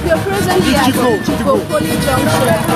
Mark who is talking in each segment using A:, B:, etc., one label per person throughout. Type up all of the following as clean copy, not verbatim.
A: We are presently at Chico Poly Junction.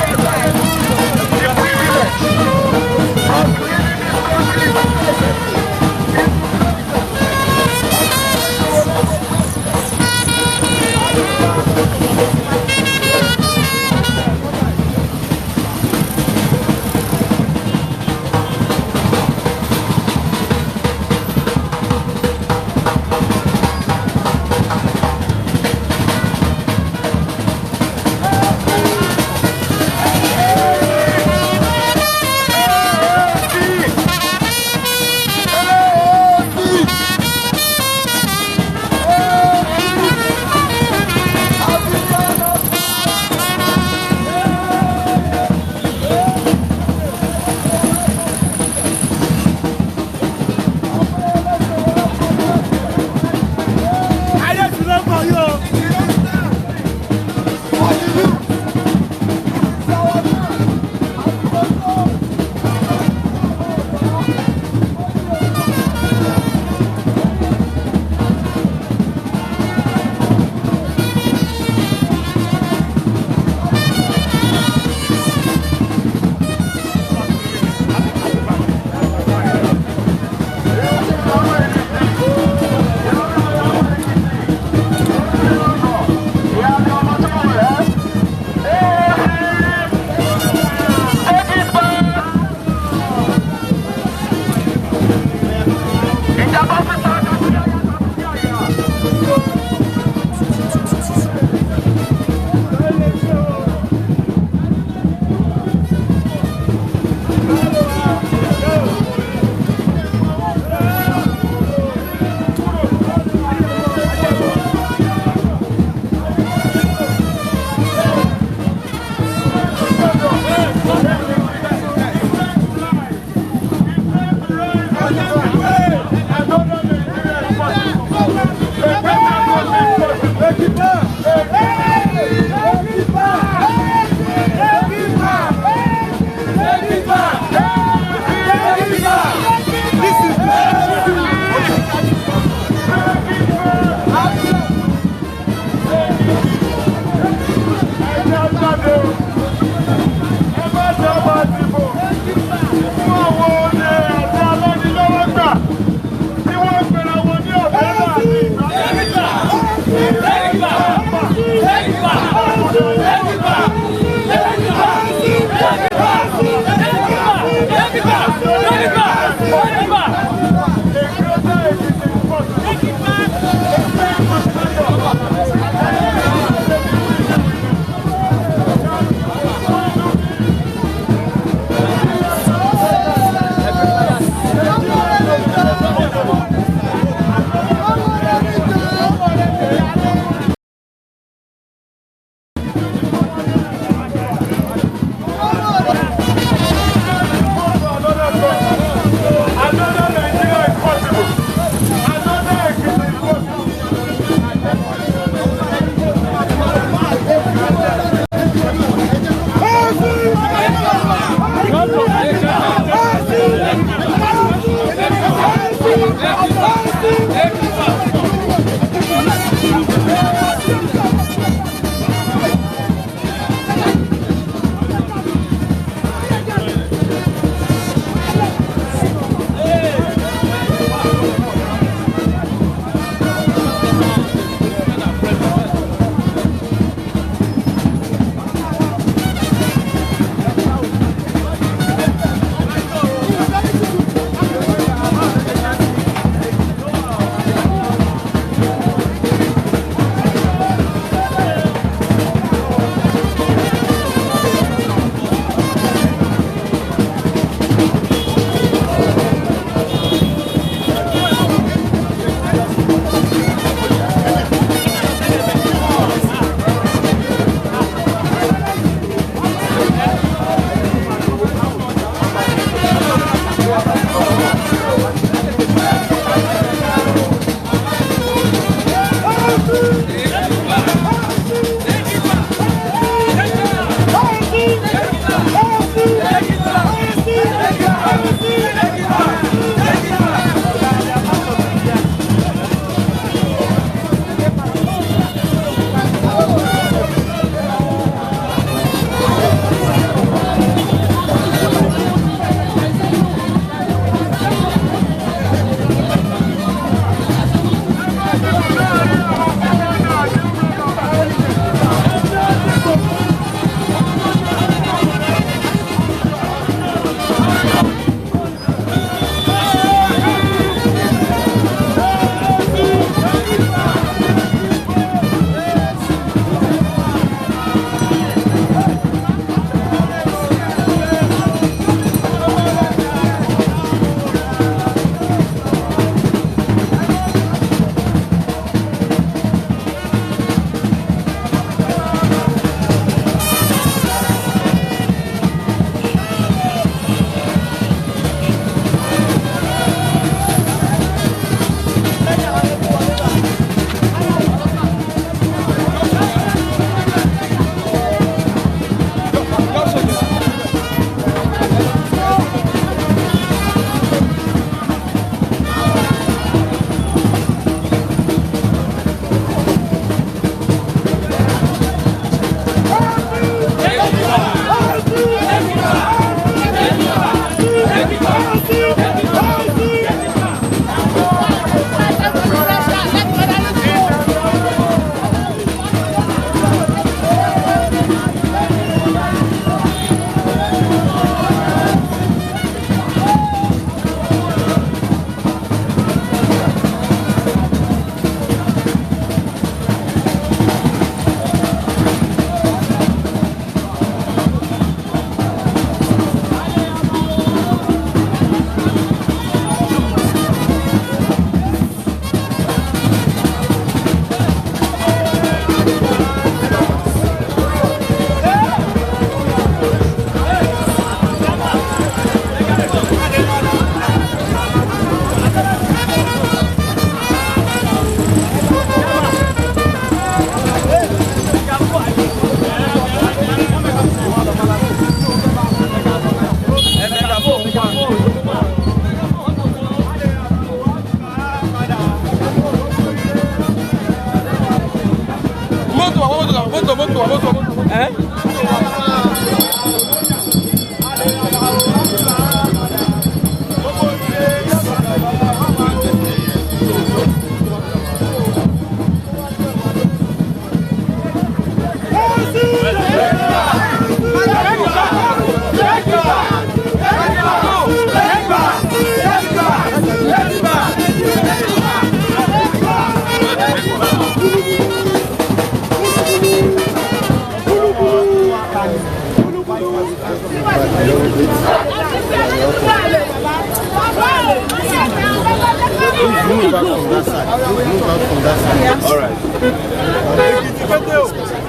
B: Move out from that side. Move out from that side.
C: All right.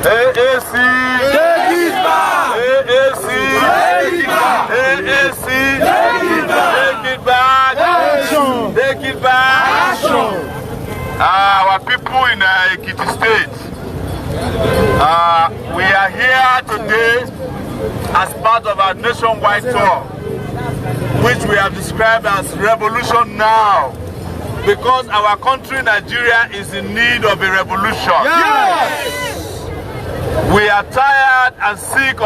C: AAC. Take it back. AAC. Take it back. AAC. Take it back. Action. Take it back. Action. Our people in Ekiti State. We are here today as part of our nationwide tour, which we have described as Revolution Now, because our country, Nigeria, is in need of a revolution. Yes. We are tired and sick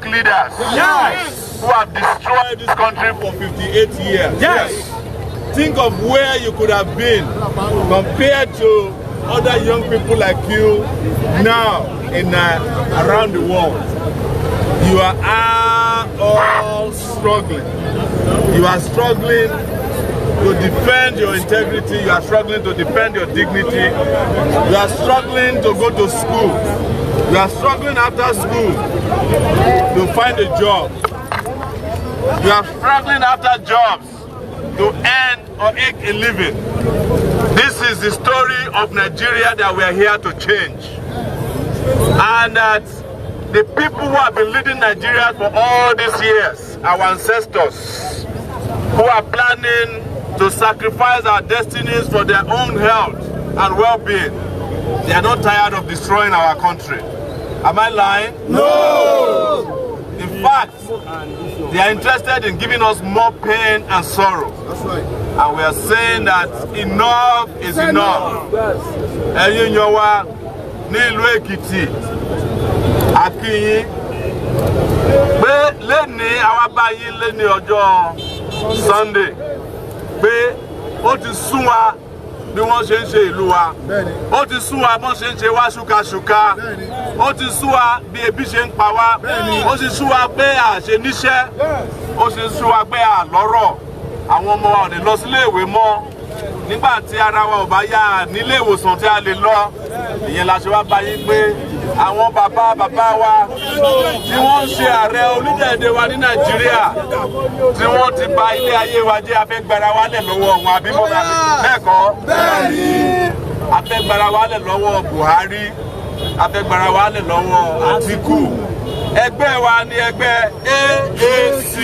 C: leaders who have destroyed this country for 58 years. Yes. Think of where you could have been compared to other young people like you now in around the world. You are all struggling. You are struggling to defend your integrity. You are struggling to defend your dignity. You are struggling to go to school. You are struggling after school to find a job. You are struggling after jobs to earn or make a living. This is the story of Nigeria that we are here to change. And that the people who have been leading Nigeria for all these years, our ancestors, who are planning to sacrifice our destinies for their own health and well-being, they are not tired of destroying our country. Am I lying? No! In fact, they are interested in giving us more pain and sorrow. That's right. And we are saying that enough is enough. Ẹ̀yin yàn wá ní ìlú Ekiti, Akiyin, pé lẹ́ni àwa bá yín lẹ́ni ọjọ́ Sunday, pé ó ti sún wa bí wọ́n ṣe ń ṣe ìlú wa, ó ti sún wa bí wọ́n ṣe ń ṣe wá ṣúkàṣúkà, ó ti sún wa bí ebi ṣe ń pa wá, ó ti sún wa pé à ṣe níṣẹ́, ó ti sún wa pé à lọ́rọ̀, àwọn ọmọ wa ò lè lọ sílé ìwé mọ́, nígbà tí ara wa ò bá yá nílé ìwòsàn tí a lè lọ, ìyẹn la ṣe wá bá yín pé àwọn bàbá wa tí wọ́n ń ṣe ààrẹ orílẹ̀-èdè wa ní Nàìjíríà, tí wọ́n ti bà ilé ayé wa jẹ́, a fẹ́ gbára wálẹ̀ lọ́wọ́ wọn, àbí mo bá bẹ́ẹ̀ kọ́? Bẹ́ẹ̀ni. A fẹ́ gbára wálẹ̀ lọ́wọ́ Buhari, a fẹ́ gbára wálẹ̀ lọ́wọ́ Atiku. Ẹgbẹ́ wa ni ẹgbẹ́ AAC.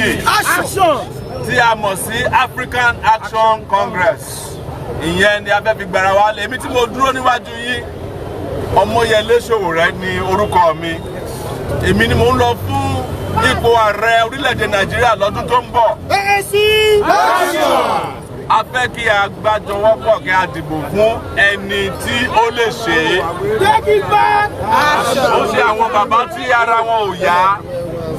C: Action. Tí a mọ̀ sí African Action Congress. Ìyẹn ni a fẹ́ fi gbára wálẹ̀. Èmi tí mo dúró níwájú yín, Omoyele Sowore ni orúkọ mi. Èmi ni mo ń lọ fún ipò ààrẹ orílẹ̀-èdè Nàìjíríà lọ́dún tó ń bọ̀. A fẹ́ kí a gbájọwọ́pọ̀ kí a dìbò fún ẹni tí ó lè ṣe é. Ó ṣe àwọn bàbá tí ara wọn ò yá,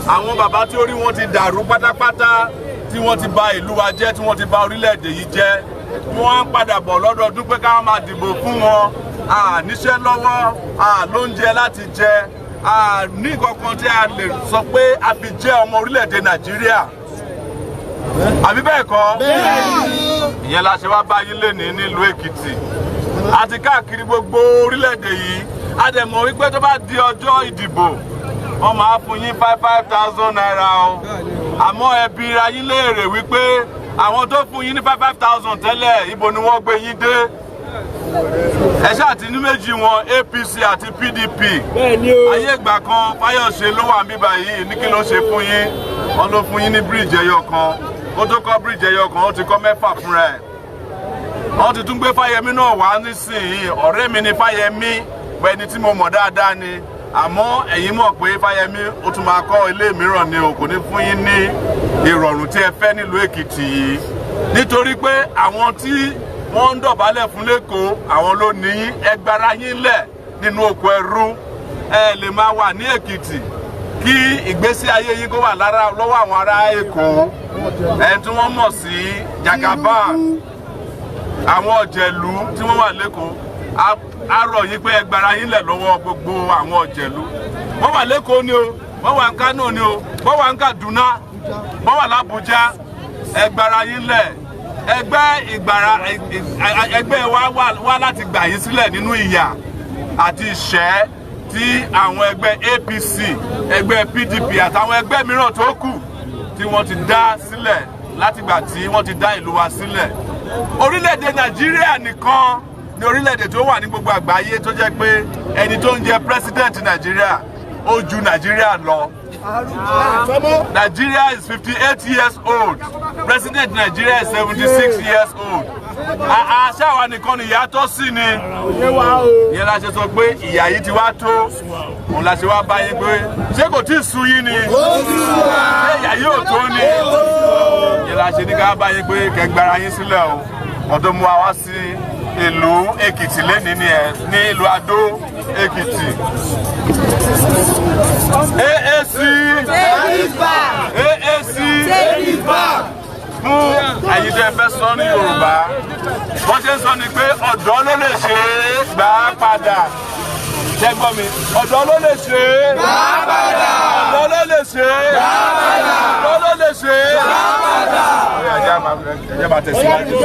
C: àwọn bàbá tí orí wọn ti dàrú pátápátá, tí wọ́n ti bà ìlú wa jẹ́, tí wọ́n ti bà orílẹ̀-èdè yìí jẹ́. Wọ́n ń padà bọ̀ lọ́dọọdún pé ká máa dìbò fún wọn. Níṣẹ́ lọ́wọ́, lóúnjẹ láti jẹ, ní kankan tí a lè sọ pé a fi jẹ́ ọmọ orílẹ̀-èdè Nàìjíríà. Àbí bẹ́ẹ̀ kọ́? Ìyẹn la ṣe wá bá yín lénìí nílùú Èkìtì. Àti káàkiri gbogbo orílẹ̀-èdè yìí, a dẹ̀ mọ̀ wípé tó bá di ọjọ́ ìdìbò, wọ́n máa fún yín 5,000 naira o. Àmọ́ ẹ bi ra yín léèrè wípé àwọn tó fún yín ní 5,000 tẹ́lẹ̀, ibo ni wọ́n gbé yín dé? Ẹ ṣáà ti ní méjì wọn, APC àti PDP. Ayé ìgbà kan Fáyọ̀ṣe ló wà níbí báyìí, ní kí ló ṣe fún yín? Wọ́n ló fún yín ní bíríìjì ẹyọ kan. Kó tó kọ́ bíríìjì ẹyọ kan, ó ti kọ́ 6 fúnra ẹ̀. Wọ́n ti tún gbé Fáyẹmí náà wá nísìnyí. Ọ̀rẹ́ mi ni Fáyẹmí, ẹni tí mo mọ̀ dáadáa ni. Àmọ́ ẹ̀yin mọ̀ pé Fáyẹmí ó tún máa kọ́ ilé mìíràn ni o, kò ní fún yín ní ìrọ̀rùn tí ẹ fẹ́ nílùú Èkìtì yìí. Nítorí pé àwọn tí wọ́n ń dọ̀bálẹ̀ fún lẹ́kọ̀ọ́, àwọn ló ní ẹ gbára yín lẹ̀ nínú oko ẹrú. ẹ lè máa wà ní Èkìtì kí ìgbésí ayé yín kó wà lọ́wọ́ àwọn ará Èkó ẹni tí wọ́n mọ̀ sí Jagaban àwọn ọ̀jẹ̀lú tí wọ́n wà lẹ́kọ̀ọ́ á rọ̀ yín pé ẹ gbára yín lẹ̀ lọ́wọ́ gbogbo àwọn ọ̀jẹ̀lú wọ́n wà lẹ́kọ̀ọ́ ni o wọ́n wà ní Kánò ni o wọ́n wà ní Kaduna wọ́n wà l'Abuja ẹ gbára yín lẹ̀ ẹgbẹ́ wa láti gbà yín sílẹ̀ nínú ìyà àti ìṣẹ́ tí àwọn ẹgbẹ́ APC ẹgbẹ́ PDP àtàwọn ẹgbẹ́ mìíràn tó kù tí wọ́n ti dá sílẹ̀ látìgbà tí wọ́n ti dá ìlú wa sílẹ̀. Orílẹ̀-èdè Nàìjíríà nìkan ni orílẹ̀-èdè tó wà ní gbogbo àgbáyé tó jẹ́ pé ẹni tó ń jẹ president Nàìjíríà ó ju Nàìjíríà lọ. Nigeria is 58 years old. President Nigeria is 76 years old. Àṣàwà nìkan ni ìyà tó sí ni. Ìyẹn la ṣe sọ pé ìyà yìí ti wá tó. Òun la ṣe wá bá yín pé ṣé kò tí ì sú yín ni? Ṣé ìyà yìí ò tó ni? Ìyẹn la ṣe ní ká bá yín pé kẹgbàrá yín sílẹ̀ o. Ọ̀dọ́ mú wa wá sí ìlú Èkìtì lẹ́ni ní ìlú Adó Èkìtì. AAC fún ẹ̀yin tẹ́ fẹ́ sọ ní Yorùbá wọ́n ṣe ń sọ ni pé ọ̀dọ́ ló lè ṣe é gbà á padà ṣẹ́gbọ́n mi ọ̀dọ́ ló lè ṣe é gbà á padà ọ̀dọ́ ló lè ṣe é gbà á padà ọ̀dọ́ ló lè ṣe é gbà á padà. ẹ̀jẹ̀ máa tẹ̀síwájú.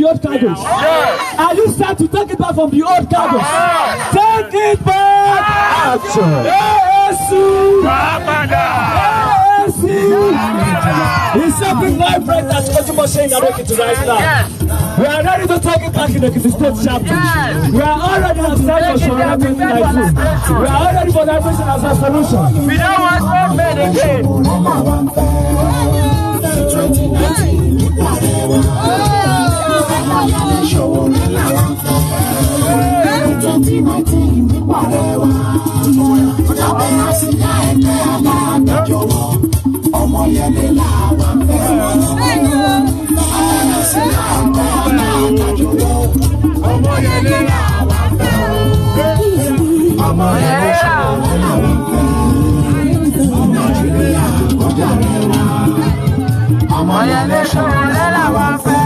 D: the old cargoes?
C: Yes.
D: Are you set to take it back from the old cargoes? Take it back! Action! ASU! It's something live right that's Kotumo saying in Ekiti right now.
C: Yes.
D: We are ready to take it back in Ekiti State chapter.
C: Yes.
D: We are already on site for Shawara 2019. We are already for everything as a solution.
C: We don't want to make it again.
E: Omoyele làwọn fẹ́. Omoyele làwọn fẹ́. Omoyele làwọn fẹ́. Nàìjíríà kọjá rẹwà. Omoyele Sowore làwọn fẹ́.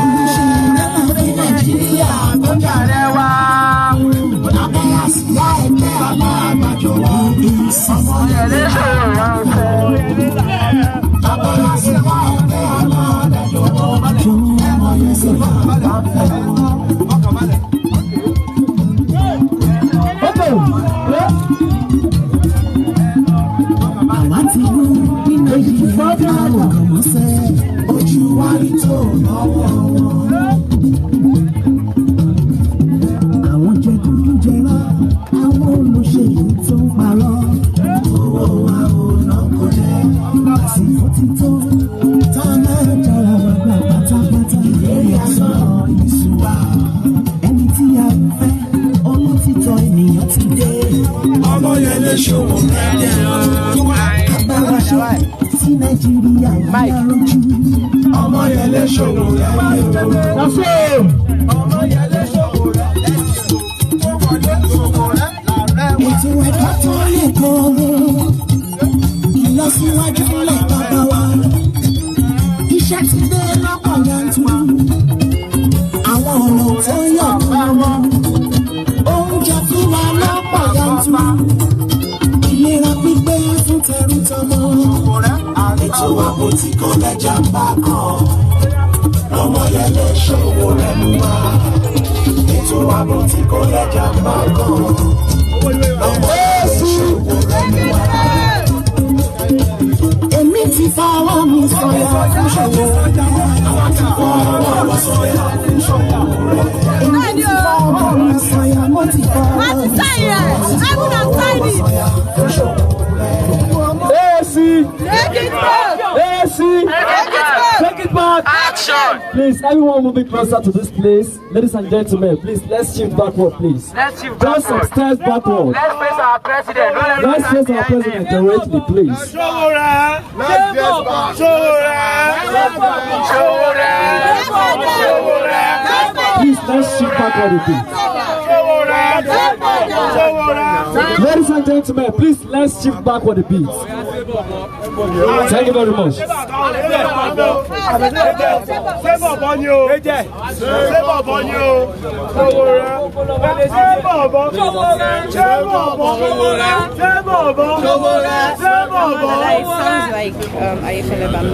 E: Nàìjíríà kọjá rẹwà. Lábẹ́ àsíá ẹgbẹ́ alágbàjọwọ́. Omoyele Sowore fẹ́. Àwọn jẹgúdújẹrá, àwọn olóṣèlú tó ń parọ́. Owó wa ò ná kó jẹ́, àsìkò ti tó. Tá máa jára wà gbà pátápátá. Ìlérí asán ìṣúra. Ẹni tí a ń fẹ́, olótìtọ́ ènìyàn ti dé. Omoyele Sowore agbára ṣe sí Nàìjíríà yára rojú. Omoyele Sowore Omoyele Sowore ètò ẹ̀kọ́ tó lè kóró ìlọsíwájú lè bàbá wa iṣẹ́ ti dé lọ́pọ̀ yanturu àwọn ọ̀rọ̀ tó yọ̀ lọ́wọ́ oúnjẹ fún wa lọ́pọ̀ yanturu ìlera pípé fún tẹrú tọmọ ètò ààbò tí kò lẹ́jà ń bá kan Omoyele Sowore mú wa ètò ààbò tí kò lẹ́jà ń bá kan Omoyele Sowore mú wa. Èmi ti fọwọ́ mi sọ̀yà fún Sowore àwọn ti fọwọ́ mi sọ̀yà fún Sowore èmi ti fọwọ́ mi sọ̀yà mo ti fọwọ́ mi sọ̀yà fún Sowore.
D: Take it back! Take it back!
C: Action!
D: Please, everyone moving closer to this place. Ladies and gentlemen, please, let's shift backward, please.
C: Let's shift
D: Just some
C: backward.
D: steps backward.
C: Let's face our president.
D: Let's face our president directly, please.
C: Sowore!
D: Please, let's shift backward a bit. Ladies and gentlemen, please, let's shift backward a bit. Thank you very much.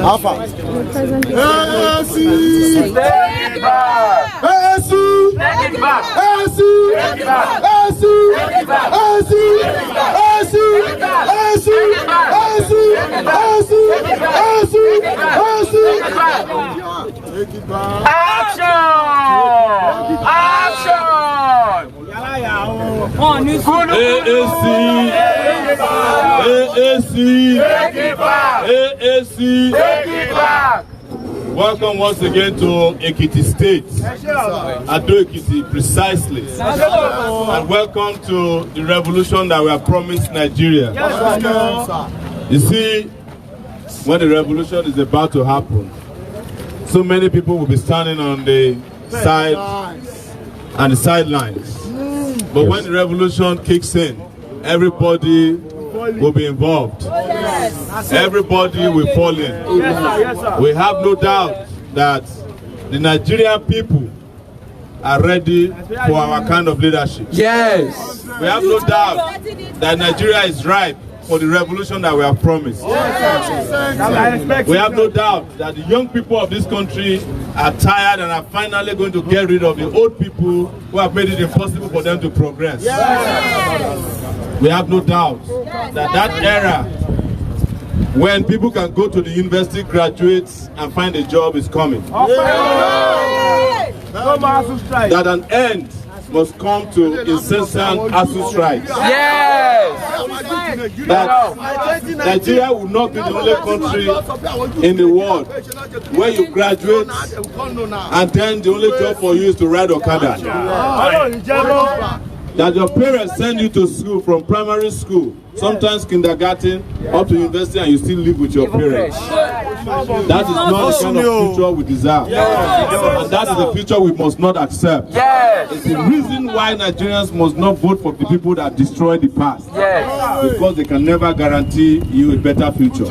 B: Alpha.
C: Welcome once again to Ekiti State, Ado Ekiti precisely, and welcome to the revolution that we have promised Nigeria. You see, when the revolution is about to happen, so many people will be standing on the side and the sidelines. But when the revolution kicks in, everybody will be involved. Everybody will fall in. We have no doubt that the Nigerian people are ready for our kind of leadership.
D: Yes.
C: We have no doubt that Nigeria is ripe for the revolution that we have promised. We have no doubt that the young people of this country are tired and are finally going to get rid of the old people who have made it impossible for them to progress. We have no doubt that that era when people can go to the university, graduate and find a job is coming. That an end must come to incessant ASU strikes. Yes! That Nigeria will not be the only country in the world where you graduate and then the only job for you is to ride Okada. That your parents send you to school from primary school, sometimes kindergarten, up to university, and you still live with your parents. That is not the kind of future we deserve. And that is the future we must not accept. It's the reason why Nigerians must not vote for the people that destroy the past. Because they can never guarantee you a better future.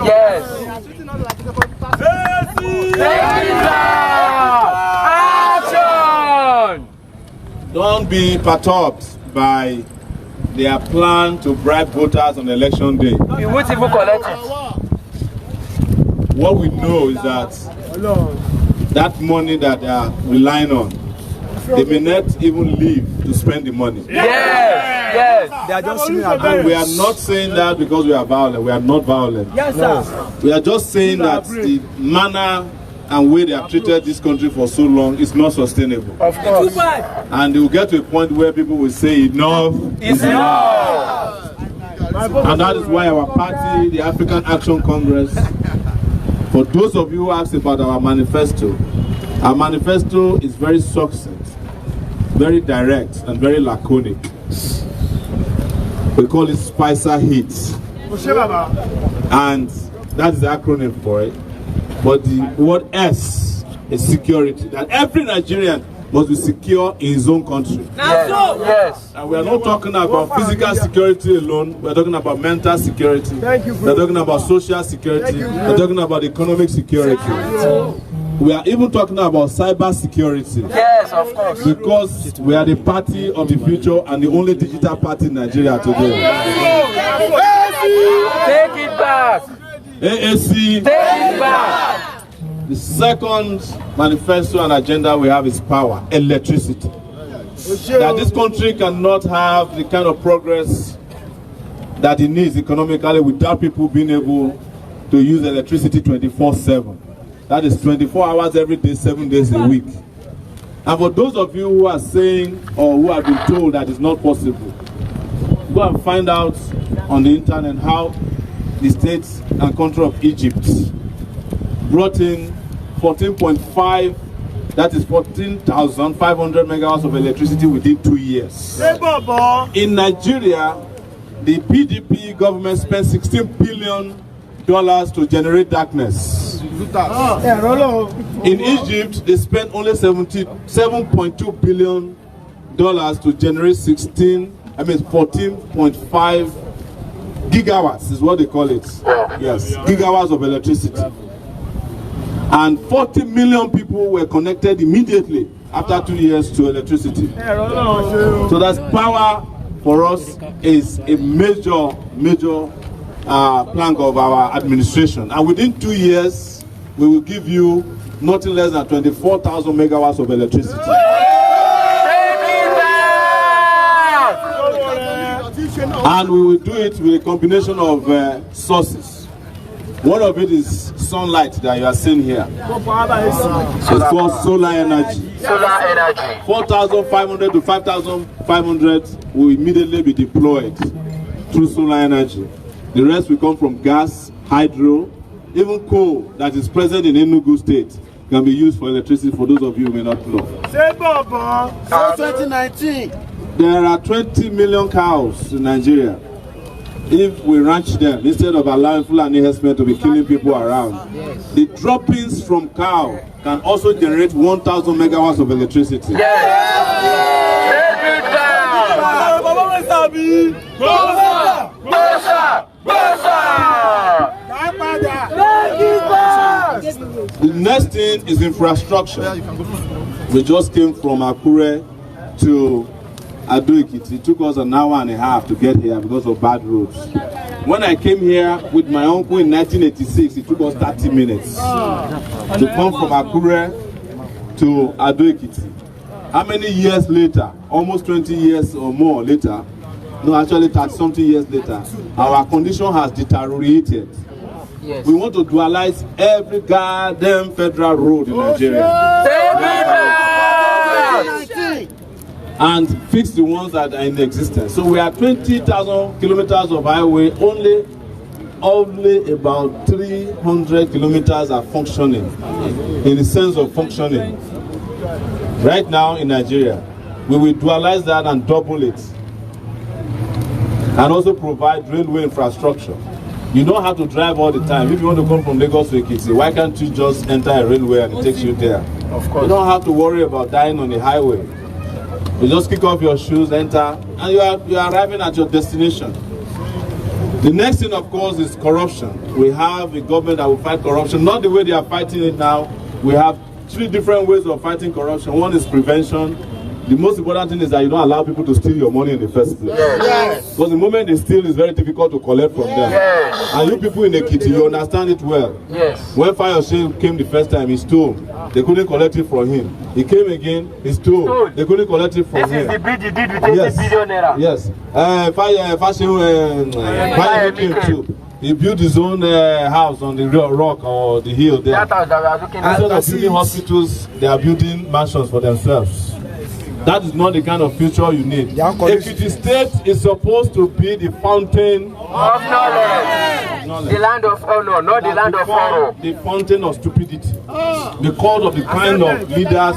C: Don't be perturbed by their plan to bribe voters on election day. What we know is that that money that they are relying on, they may not even live to spend the money. They are just and we are not saying that because we are violent. We are not violent. We are just saying that the manner and way they have treated this country for so long is not sustainable. Of course. And they will get to a point where people will say enough is enough. And that is why our party, the African Action Congress, for those of you who asked about our manifesto is very succinct, very direct, and very laconic. We call it Spicer Hits. And that is the acronym for it. But the word S is security. That every Nigerian must be secure in his own country. And we are not talking about physical security alone. We are talking about mental security. We are talking about social security. We are talking about economic security. We are even talking about cyber security. Of course. Because we are the party of the future and the only digital party in Nigeria today. Take it back. AAC, take it back. The second manifesto and agenda we have is power, electricity. That this country cannot have the kind of progress that it needs economically without people being able to use electricity 24/7. That is 24 hours every day, 7 days a week. And for those of you who are saying or who have been told that it's not possible, go and find out on the internet how the state and country of Egypt brought in 14.5, that is 14,500 megawatts of electricity within 2 years. In Nigeria, the PDP government spent $16 billion to generate darkness. In Egypt, they spent only $7.2 billion to generate 14.5 gigawatts is what they call it. Yes, gigawatts of electricity. And 40 million people were connected immediately after 2 years to electricity. So that's power for us is a major plank of our administration. And within 2 years, we will give you nothing less than 24,000 megawatts of electricity. And we will do it with a combination of sources. One of it is sunlight that you are seeing here. It's called solar energy. 4,500 to 5,500 will immediately be deployed through solar energy. The rest will come from gas, hydro, even coal that is present in Enugu State can be used for electricity for those of you who may not know.
B: 2019.
C: There are 20 million cows in Nigeria. If we ranch them, instead of allowing Fulani herdsmen to be killing people around, the droppings from cow can also generate 1,000 megawatts of electricity. The next thing is infrastructure. We just came from Akure to Ekiti. It took us an hour and a half to get here because of bad roads.
F: When I came here with my uncle in 1986, it took us 30 minutes to come from Akure to Ekiti. How many years later, almost 20 years or more later, no, actually 30-something years later, our condition has deteriorated. Yes. We want to dualize every goddamn federal road in Nigeria. And fix the ones that are in existence. So we have 20,000 kilometers of highway, only about 300 kilometers are functioning, in the sense of functioning. Right now in Nigeria, we will dualize that and double it. And also provide railway infrastructure. You don't have to drive all the time. If you want to come from Lagos to Ekiti, why can't you just enter a railway and it takes you there? Of course. You don't have to worry about dying on the highway. You just kick off your shoes, enter, and you are arriving at your destination. The next thing, of course, is corruption. We have a government that will fight corruption, not the way they are fighting it now. We have 3 different ways of fighting corruption. One is prevention. The most important thing is that you don't allow people to steal your money in the first place. Yes. Because the moment they steal, it's very difficult to collect from them. Yes. And you people in Ekiti, you understand it well. Yes. When Fayose came the first time, he stole. They couldn't collect it from him. He came again, he stole. They couldn't collect it from him. This is the bid he did with 80 billion naira. Yes. Fayose came too. He built his own house on the rock or the hill there. Instead of building hospitals, they are building mansions for themselves. That is not the kind of future you need. Ekiti State is supposed to be the fountain of knowledge. The land of honor, not the land of sorrow. The fountain of stupidity. Because of the kind of leaders,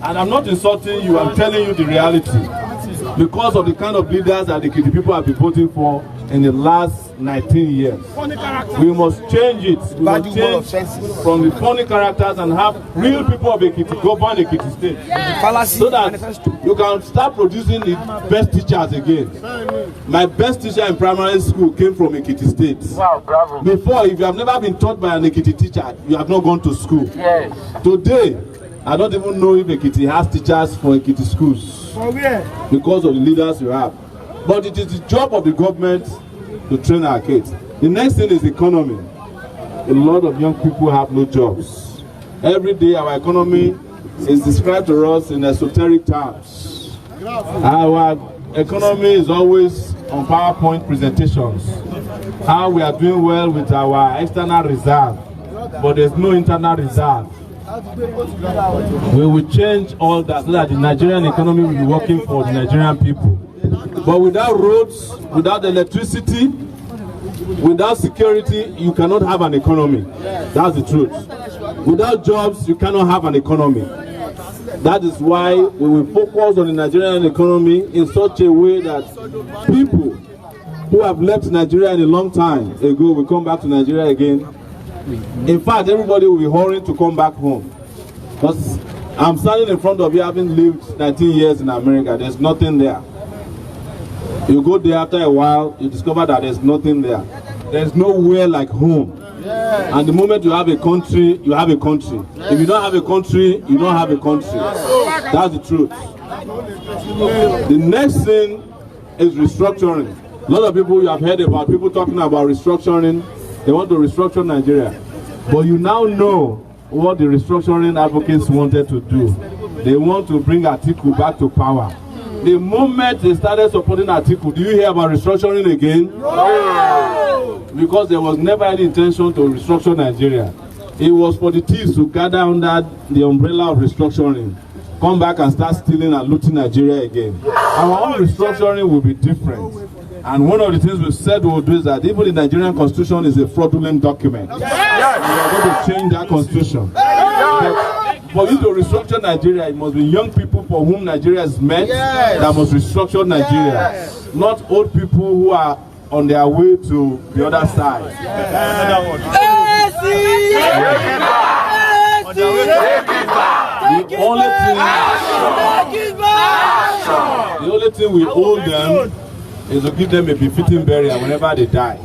F: and I'm not insulting you, I'm telling you the reality. Because of the kind of leaders that the Ekiti people have been voting for in the last 19 years. We must change it. We must change from the funny characters and have real people of Ekiti govern Ekiti State. So that you can start producing the best teachers again. My best teacher in primary school came from Ekiti State. Wow, bravo. Before, if you have never been taught by an Ekiti teacher, you have not gone to school. Yes. Today, I don't even know if Ekiti has teachers for Ekiti schools. Because of the leaders you have. But it is the job of the government to train our kids. The next thing is the economy. A lot of young people have no jobs. Every day our economy is described to us in esoteric terms. Our economy is always on PowerPoint presentations. How we are doing well with our external reserve, but there's no internal reserve. We will change all that so that the Nigerian economy will be working for the Nigerian people. But without roads, without electricity, without security, you cannot have an economy. That's the truth. Without jobs, you cannot have an economy. That is why we will focus on the Nigerian economy in such a way that people who have left Nigeria in a long time ago will come back to Nigeria again. In fact, everybody will be hurrying to come back home. Because I'm standing in front of you having lived 19 years in America. There's nothing there. You go there after a while, you discover that there's nothing there. There's nowhere like home. Yeah. And the moment you have a country, you have a country. Yeah. If you don't have a country, you don't have a country. That's the truth. The next thing is restructuring. A lot of people you have heard about, people talking about restructuring. They want to restructure Nigeria. But you now know what the restructuring advocates wanted to do. They want to bring Atiku back to power. The moment they started supporting Atiku, do you hear about restructuring again? No! Because there was never any intention to restructure Nigeria. It was for the thieves to gather under the umbrella of restructuring, come back and start stealing and looting Nigeria again. Our own restructuring will be different. And one of the things we said we'll do is that even the Nigerian constitution is a fraudulent document. We are going to change that constitution. For you to restructure Nigeria, it must be young people for whom Nigeria is meant that must restructure Nigeria. Not old people who are on their way to the other side. The only thing we owe them is to give them a befitting burial whenever they die.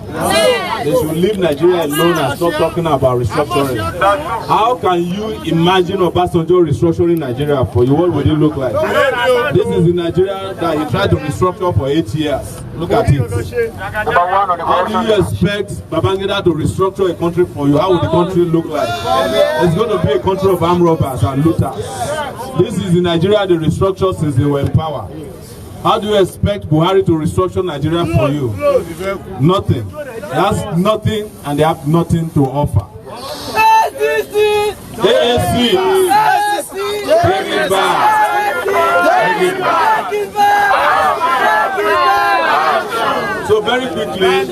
F: They should leave Nigeria alone and stop talking about restructuring. How can you imagine Obasanjo restructuring Nigeria for you? What would it look like? This is the Nigeria that he tried to restructure for 8 years. Look at it. How do you expect Babangida to restructure a country for you? How would the country look like? It's going to be a country of armed robbers and looters. This is the Nigeria they restructured since they were in power. How do you expect Buhari to restructure Nigeria for you? Nothing. They have nothing and they have nothing to offer. AAC! Bring it back! Bring it back! So very quickly,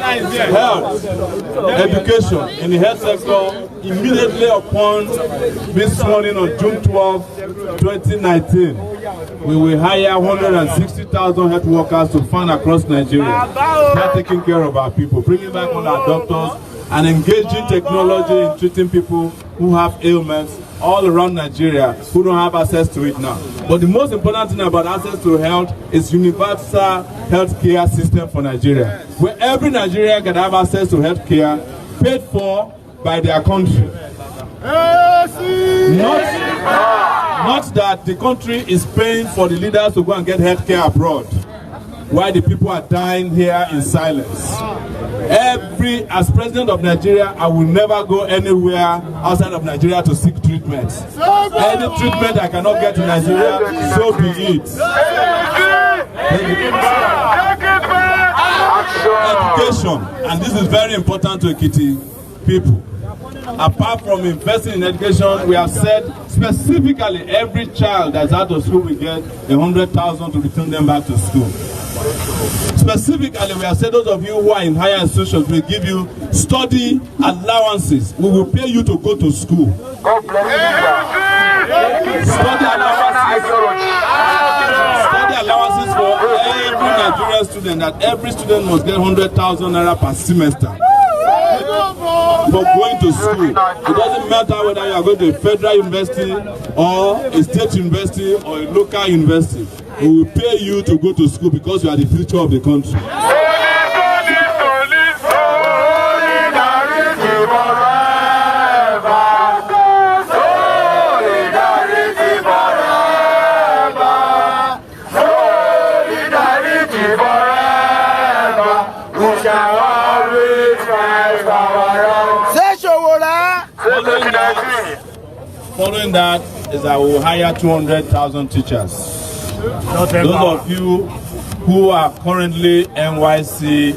F: health, education in the health sector, immediately upon being sworn in on June 12, 2019, we will hire 160,000 health workers to fund across Nigeria. Start taking care of our people, bringing back on our doctors, and engaging technology in treating people who have ailments all around Nigeria who don't have access to it now. But the most important thing about access to health is universal health care system for Nigeria, where every Nigerian can have access to health care paid for by their country. Not that the country is paying for the leaders to go and get health care abroad, while the people are dying here in silence. As president of Nigeria, I will never go anywhere outside of Nigeria to seek treatment. Any treatment I cannot get in Nigeria, so be it. Education, and this is very important to Ekiti people. Apart from investing in education, we have said specifically every child that's out of school will get 100,000 to return them back to school. Specifically, we have said those of you who are in higher institutions will give you study allowances. We will pay you to go to school. Study allowances for every Nigerian student, that every student must get 100,000 naira per semester for going to school. It doesn't matter whether you are going to a federal university or a state university or a local university. We will pay you to go to school because you are the future of the country. Following that is that we will hire 200,000 teachers. Those of you who are currently NYC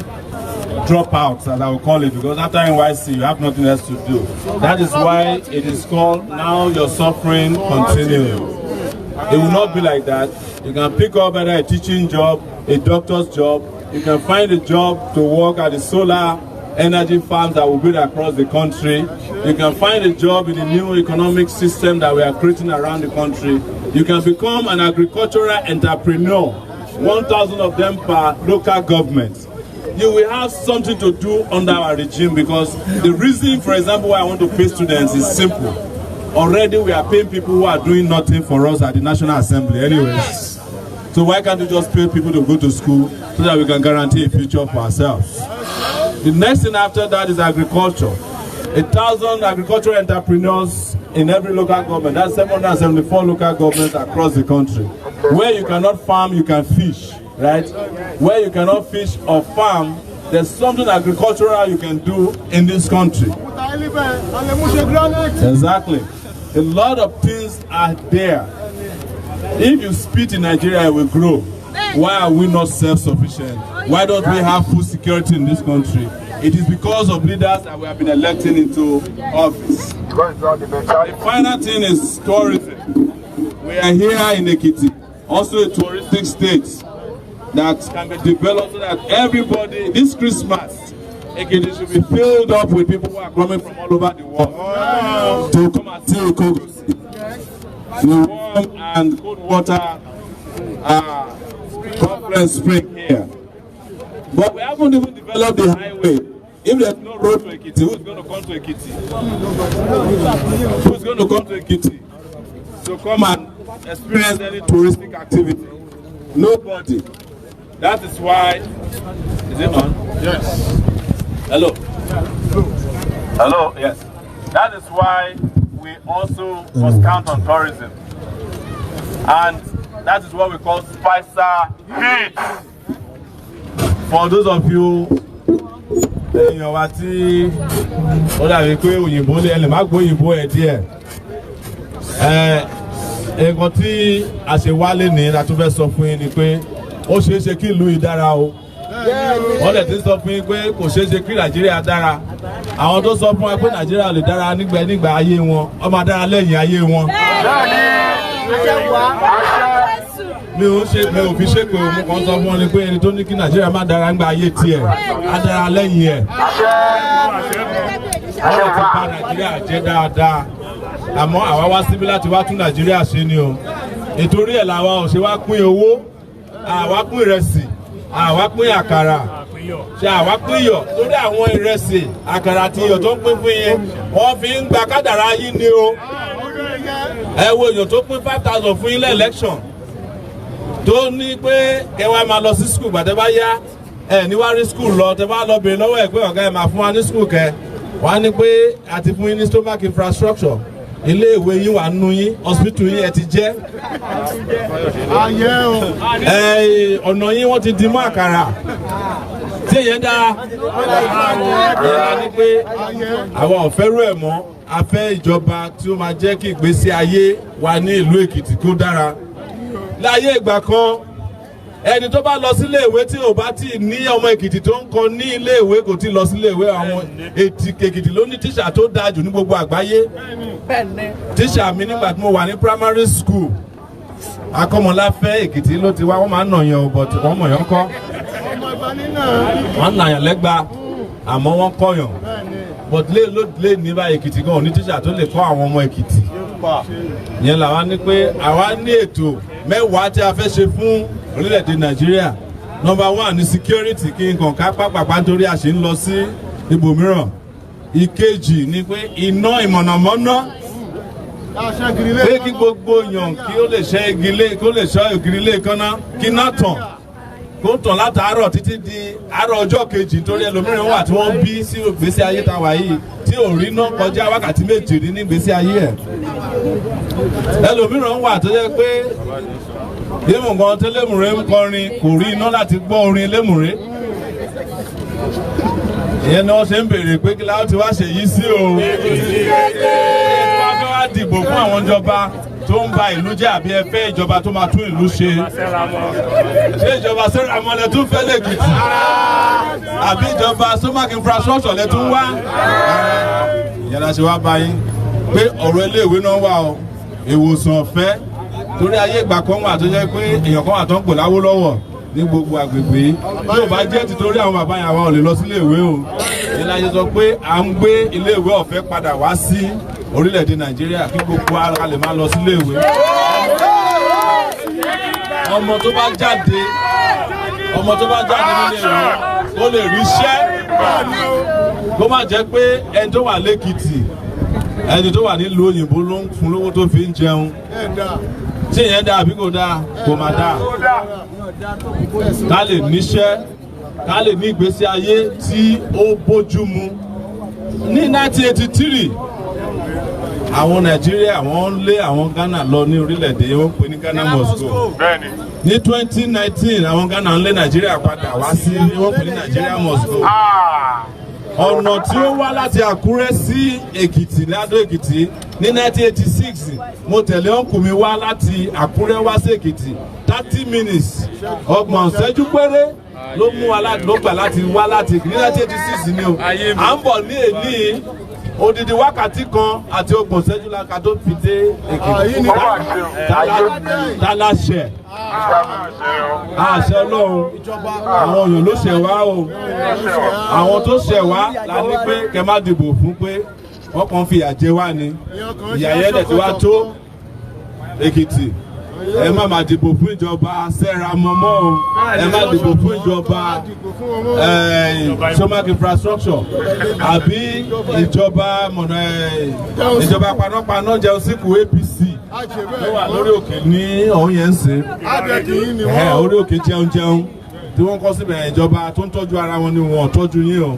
F: dropouts, as I will call it, because after NYC you have nothing else to do. That is why it is called Now Your Suffering Continues. It will not be like that. You can pick up either a teaching job, a doctor's job. You can find a job to work at the solar energy farms that will build across the country. You can find a job in the new economic system that we are creating around the country. You can become an agricultural entrepreneur, 1,000 of them per local government. You will have something to do under our regime, because the reason, for example, why I want to pay students is simple. Already we are paying people who are doing nothing for us at the National Assembly anyways. So why can't we just pay people to go to school so that we can guarantee a future for ourselves? The next thing after that is agriculture. 1,000 agricultural entrepreneurs in every local government. That's 774 local governments across the country. Where you cannot farm, you can fish, right? Where you cannot fish or farm, there's something agricultural you can do in this country. Exactly. A lot of things are there. If you spit in Nigeria, it will grow. Why are we not self-sufficient? Why don't we have food security in this country? It is because of leaders that we have been electing into office. The final thing is tourism. We are here in Ekiti, also a touristic state that can be developed so that everybody, this Christmas, Ekiti should be filled up with people who are coming from all over the world to come and see Okogosi. The warm and cold water conference spring here. But we haven't even developed the highway. If there's no road to Ekiti, who's going to come to Ekiti? Who's going to come to Ekiti to come and experience any touristic activity? Nobody.
C: That is why. Is it on?
B: Yes.
C: Hello. Hello. Yes. That is why we also must count on tourism, and that is what we call Spicer hits. For those of you, èèyàn wa tí ó dàbí pé òyìnbó lè má gbọ́ òyìnbó ẹ̀ díẹ̀. Nǹkan tí a ṣe wálé ní la tún fẹ́ sọ fún yín ni pé ó ṣeé ṣe kí ìlú yìí dára o. Wọ́n lè ti sọ fún yín pé kò ṣeé ṣe kí Nàìjíríà dára. Àwọn tó sọ fún wa pé Nàìjíríà lè dára nígbà ayé wọn, ó máa dára lẹ́yìn ayé wọn. Mi ò fi ṣépè òun kan sọ fún ọ ni pé ẹni tó ní kí Nàìjíríà má dára nígbà ayé tiẹ̀ á dára lẹ́yìn ẹ̀. Wọ́n ti bà Nàìjíríà jẹ́ dáadáa. Àmọ́ àwa wá síbí láti wá tún Nàìjíríà ṣe ni o. Ìtorí ẹ̀ làwa ò ṣe wá pín owó, àwa pín ìrẹsì, àwa pín àkàrà, ṣe àwa pín iyọ̀. Torí àwọn ìrẹsì, àkàrà àti iyọ̀ tó ń pín fún yín, wọ́n fi ń gba kádàrá yín ni o. Ẹ wo èèyàn tó pín 5,000 fún yín lẹ́lẹ́kṣọ̀n tó ní pé kẹwàá máa lọ sí skul gbàtẹ́ bá yá ẹ níwárí skul lọ tẹ bá lọ bèrè lọ́wọ́ ẹ̀ pé ọ̀gá ẹ̀ máa fún wa ní skul kẹ wọ́n á ní pé àti fún yín ní stomach infrastructure ilé ìwé yín wà nínú yín hospital yín ẹ ti jẹ́ ọ̀nà yín wọ́n ti di mọ́ àkàrà tí èyàn dáa ẹ̀ ní pé àwọn ọ̀fẹ́ rú ẹ̀ mọ́ a fẹ́ ìjọba tí ó máa jẹ́ kí ìgbésí ayé wa ní ìlú Èkìtì kó dára. Láyé ìgbà kan ẹni tó bá lọ sílé ìwé tí ò bá tí ní ọmọ Èkìtì tó ń kọ ní ilé ìwé kò tí lọ sílé ìwé. Àwọn Èkìtì ló ní tíṣà tó dáa jù ní gbogbo àgbáyé. Tíṣà mi nígbà tí mo wà ní primary school Akọ́mọláfẹ́ Èkìtì ló ti wá. Wọ́n máa ń nàyàn ò bọ̀tì wọ́n mọ̀ yàn kọ́. Wọ́n nàyàn lẹ́gba àmọ́ wọ́n kọ́yàn. But lé ní báyìí Èkìtì gan ní tíṣà tó lè kọ́ àwọn ọmọ Èkìtì. Yẹn làwa ní pé àwa ní ètò mẹ́wàá tí a fẹ́ ṣe fún orílẹ̀-èdè Nàìjíríà. Number 1 ní security kí n kàn ká pàpàpà nítorí a ṣe ń lọ sí ibòmíràn. Ìkejì ni pé iná ìmọ̀nàmọ́ná pé kí gbogbo èèyàn kí ó lè ṣe igi kó lè ṣọ́ ògiri ilé kaná kí iná tàn kó tàn látàárọ̀ títí di àárọ̀ ọjọ́ kejì nítorí ẹlòmíràn wà tí wọ́n bí sí ìgbésí ayé tàwa yìí tí ò rí náà kọjá wákàtí méje ní ìgbésí ayé ẹ̀. Ẹlòmíràn wà tó jẹ́ pé Lémùrè tó Lémùrè ń kọrin kò rí iná láti gbọ́ orin Lémùrè. Ìyẹn ni wọ́n ṣe ń béèrè pé kí láwọn ti wá ṣe yìí sí o. Wọ́n fẹ́ wá dìbò fún àwọn ìjọba tó ń ba ìlú jẹ́ àbí ẹ fẹ́ ìjọba tó máa tún ìlú ṣe. Ṣé ìjọba Sẹ́ràmọ́ tún fẹ́ l'Èkìtì? Àbí ìjọba stomach infrastructure lẹ tún wá? Ìyẹn la ṣe wá bá yín pé ọ̀rọ̀ iléèwé náà wà o, ìwòsàn ọ̀fẹ́ torí ayé ìgbà kan wà tó jẹ́ pé èèyàn kan wà tó ń pè l'Awólọ́wọ̀ ní gbogbo àgbègbè yóò bá jẹ́ títorí àwọn bàbá yẹn àwọn ò lè lọ sí iléèwé o. Ìyẹn la ṣe sọ pé à ń gbé iléèwé ọ̀fẹ́ padà wá sí orílẹ̀-èdè Nàìjíríà kí gbogbo ara lè máa lọ sí iléèwé. Ọmọ tó bá jáde nílé ìwé ó lè ríṣẹ́ kó má jẹ́ pé ẹni tó wà l'Èkìtì ẹni tó wà nílùú òyìnbó ló ń fún lówó tó fi ń jẹun. Tí ìyẹn dáa àbí kò dáa kò má dáa. Ká lè níṣẹ́ ká lè ní ìgbésí ayé tí ó bójú mu. Ní 1983 àwọn Nàìjíríà wọ́n lé àwọn Ghana lọ ní orílẹ̀-èdè wọ́n pè ní Ghana must go. Ní 2019 àwọn Ghana ń lé Nàìjíríà padà wá sí wọ́n pè ní Nigeria must go. Ọ̀nà tí ó wá láti Àkúrẹ́ sí Èkìtì ládó Èkìtì ní 1986 mo tẹ̀lé ọ̀nkù mi wá láti Àkúrẹ́ wá sí Èkìtì 30 minutes ọgbọ̀n ìṣẹ́jú péré ló mú wa ló gbà láti wá láti ní 1986 ni o. À ń bọ̀ ní èní odidi wákàtí kan àti ọgbọ̀n ìṣẹ́jú láka tó fi dé Èkìtì. Tálàṣẹ àṣẹ Ọlọ́run àwọn èèyàn ló ṣẹ̀ wá o. Àwọn tó ṣẹ̀ wá la ní pé kẹ má dìbò fún pé wọ́n kàn fi ìyà jẹ wá ni. Ìyà yẹn dẹ̀ ti wá tó Èkìtì. Ẹ má máa dìbò fún ìjọba Sẹ́ràmọ́ mọ́ o. Ẹ má dìbò fún ìjọba stomach infrastructure àbí ìjọba panápaná jẹun síkù APC ló wà lórí òkè ní ọ̀hún yẹn ń sìn. Orí òkè jẹun
F: tí wọ́n kọ́ síbẹ̀ ìjọba tó ń tọ́jú ara wọn ni wọ́n tọ́jú yín o.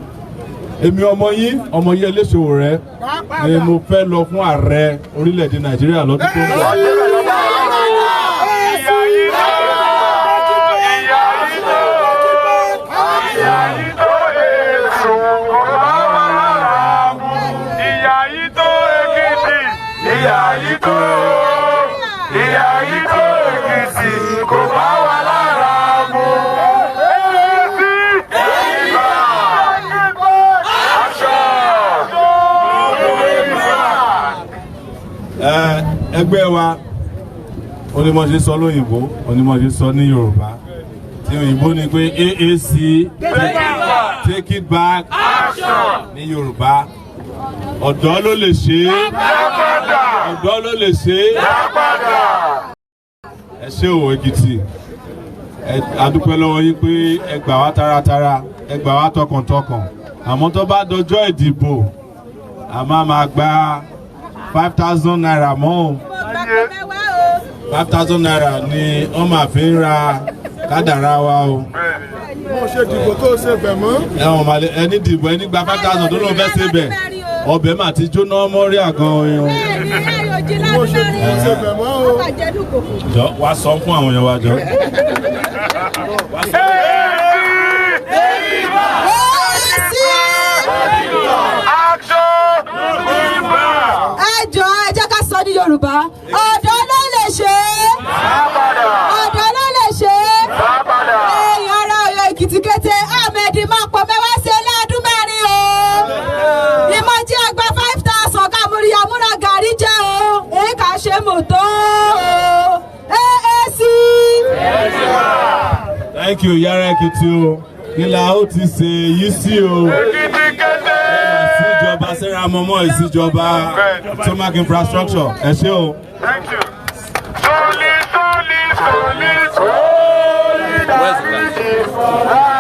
F: Èmi ọmọ yín Omoyele Sowore ni mo fẹ́ lọ fún ààrẹ orílẹ̀-èdè Nàìjíríà lọ́dún tó ń bọ̀. Ẹgbẹ́ wa onímọ̀ṣe sọ lóyìnbó onímọ̀ṣe sọ ní Yorùbá tí òyìnbó ni pé AAC take it back ní Yorùbá ọ̀dọ́ ló lè ṣe ọ̀dọ́ ló lè ṣe ẹ ṣé o Ekiti a dúpẹ́ lọ́wọ́ yín pé ẹ gbà wá taratara ẹ gbà wá tọkàntọkàn àmọ́ tó bá dọjọ́ ìdìbò a máa gba 5,000 naira mọ́ 5,000 naira ni wọ́n máa fi ń ra kádàrá wa o.
B: Mo ṣe dìbò tó ṣe bẹ̀ mọ́.
F: Ẹ̀wọ̀n màlẹ́ ẹni dìbò ẹni gba 5,000 tó lóun fẹ́ ṣe bẹ̀ ọbẹ̀ mà ti jóná mọ́rí àgàn oyin.
B: Mo ṣe dìbò ṣe bẹ̀ mọ́ o.
F: Jọ wá sọ fún àwọn èèyàn wa jọ.
A: Yorùbá ọ̀dọ́ ló lè ṣe ọ̀dọ́ ló lè ṣe èèyàn ara Ọ̀yọ́ Èkìtì kété Ahmed máa pọ̀ mẹ́wàá sí ẹlẹ́dún mẹ́rin o ìmọ̀jí àgbà 5,000 kàmúrí àmúra gàrí jẹ́ o èyí kà ṣe mọ́tò AAC.
F: Thank you Yara Ekiti o nílà ó ti ṣe yìí sí o. Ìjọba Sarah Momo ìsìjọba Tomac infrastructure ẹ ṣé o.
C: Thank you. Solid.